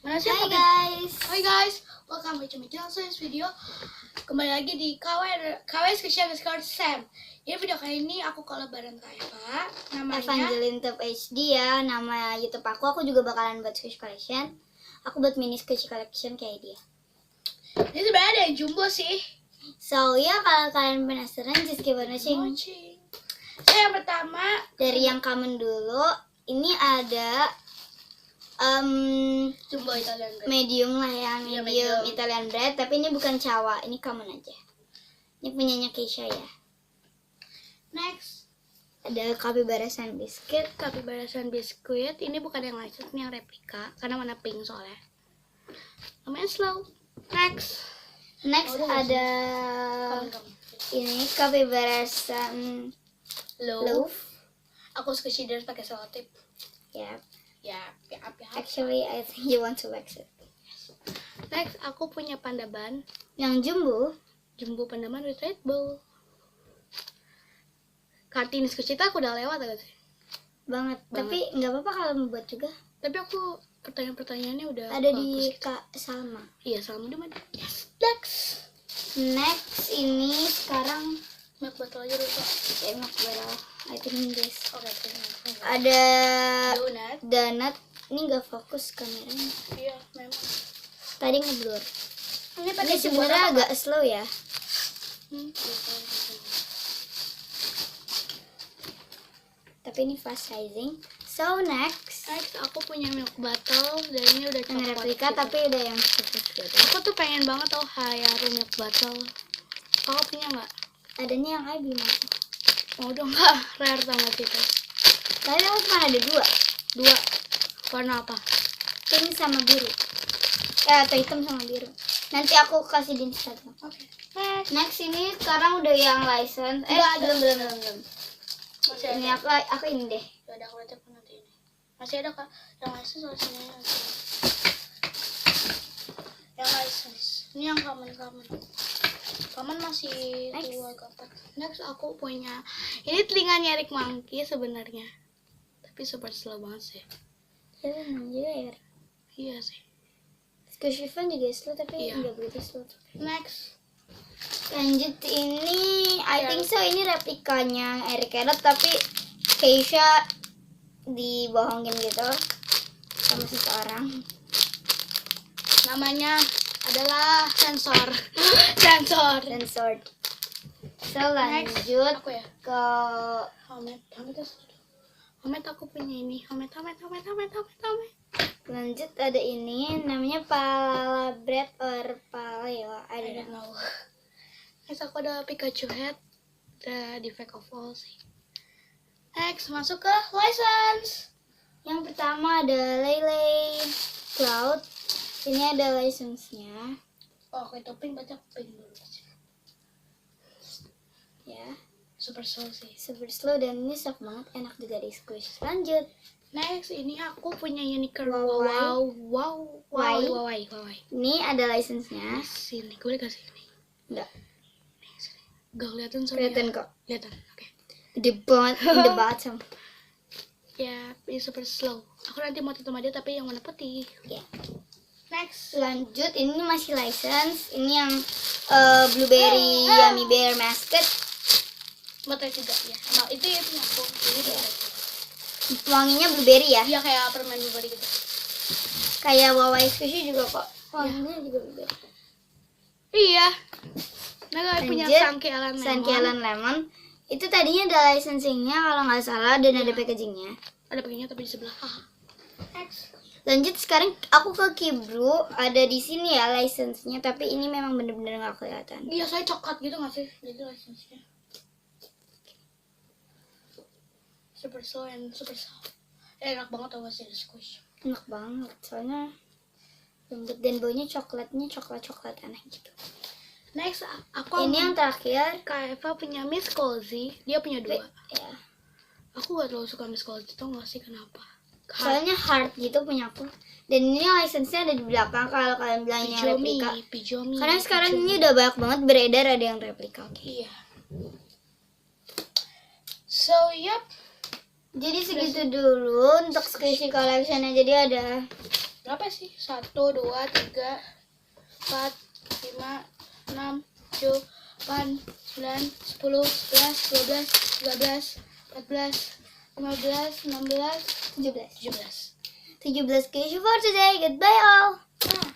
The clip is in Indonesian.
Mana sih? Hai guys. Hai guys, welcome back to my channel. So, this video kembali lagi di KW Special Discord Sam. Ini video kali ini aku collab bareng Kak Eva. Namanya Evangeline Top HD ya, nama YouTube aku. Aku juga bakalan buat Squish Collection. Aku buat mini Squish Collection kayak dia. ini sebenarnya ada yang jumbo sih. So ya, kalau kalian penasaran, just keep on watching. So, yang pertama Dari yang common dulu, ini ada jumbo Italian bread. medium lah ya, Iya, medium medium. Italian bread. Tapi ini bukan cawa, ini common aja. Ini punyanya Keisha ya. Next, Ada capybara sand biscuit. Capybara Sun Biscuit. Ini bukan yang license, ini yang replika karena warna pink soalnya. Namanya Slow. Next, Next udah ada kamu. ini capybara sand loaf. Aku suka cheddar pakai selotip. Ya. Ya. Actually, I think you want to wax it. Next, aku punya panda ban. Yang Jumbo panda ban with Red Bull. Kartini kita aku udah lewat gak sih? banget. Tapi nggak apa-apa kalau mau buat juga. Tapi aku pertanyaan-pertanyaannya udah Ada bagus di gitu. Kak Salma. Iya, sama di mana? Yes. Next. Next ini sekarang Milk bottle aja dulu, Kak. enak banget. I think this. Oke, terima. Ada Donut. donat. Ini nggak fokus kameranya. Iya, memang. Tadi ngeblur. Ini Ini sebenarnya agak slow ya. Tapi ini fast sizing. So next, Next, aku punya milk bottle dan ini udah yang coklat replika gitu. tapi udah yang khusus gitu. Aku tuh pengen banget tau Hayaru milk bottle. Kakak punya nggak? Adanya yang IB mau. Mau dong, nggak? Rare banget itu. Tapi aku cuma ada dua. Dua. Warna apa? Pink sama biru. Atau hitam sama biru. Nanti aku kasih di Instagram. Oke. Next. Next ini sekarang udah yang license. Udah ada. belum. Masih Ini ada. aku ini deh. Ya udah, aku lihat nanti ini. Masih ada, Kak. Yang license sini aja. Yang license. Ini yang common. Common masih Next. 2 kotak. Next, aku punya ini telinganya Eric Monkey sebenarnya. Tapi super slow banget sih. Ya memang juga ya. Iya sih. Squish Fan juga slow tapi Iya. nggak begitu slow. Next. Lanjut ini, I think so ini replikanya Eric Carrot tapi Keisha dibohongin gitu sama seseorang. Namanya adalah sensor. Sensor. Dan sword. So lanjut Aku ya. ke Homet aku punya ini. Homet. lanjut ada ini namanya pala bread or paleo. I I don't don't know. know. Next, aku ada Pikachu head. The defect of all sih. Next, masuk ke license. Yang pertama ada Lele Cloud. Ini ada license-nya Oh, aku itu pink, baca pink dulu. ya. Super slow sih. Super slow dan ini soft banget, enak juga di squish. Lanjut. Next, ini aku punya unicorn Wawai. Wawai. Ini ada license-nya. Sini, gue kasih ini. Enggak, Gak kelihatan soalnya. kelihatan kok. Kelihatan. Oke. Gede banget in the bottom. Ya, ini super slow. Aku nanti mau tutup aja tapi yang warna putih. Ya. Next. Lanjut, ini masih license. Ini yang blueberry yummy bear mascot. Motor juga ya. Nah, itu punya aku. Ini ya. Wanginya blueberry ya. Iya, kayak permen blueberry gitu. Kayak Wawai squishy juga kok. Wanginya juga blueberry. Iya. Nah, punya Lanjut, Sunky Alan Lemon. Sunky Alan Lemon. Itu tadinya ada licensingnya kalau nggak salah dan ada packagingnya. Ada pakainya tapi di sebelah. Next. Lanjut sekarang aku ke Kibru, ada di sini ya license-nya tapi ini memang bener-bener nggak kelihatan. Iya, saya coklat gitu nggak sih? Jadi license-nya. Super slow and super soft. Enak banget tau gak sih squish. Enak banget soalnya lembut dan baunya coklat aneh gitu. Next, aku Ini yang terakhir. Kak Eva punya Miss Cozy. Dia punya 2. Ya. Aku gak terlalu suka Miss Cozy, tau gak sih kenapa? Soalnya hard gitu punya aku. Dan ini license-nya ada di belakang kalau kalian bilangnya replika. Pijomi. Karena sekarang ini udah banyak banget beredar ada yang replika. Iya. So, yup. Jadi segitu dulu untuk squishy collection-nya. Jadi ada berapa sih? 1, 2, 3, 4, 5, 6, 7, 8, 9, 10, 11, 12, 13, 14, 15, 16, 17. 17. 17 keys for today. Goodbye all. Nah.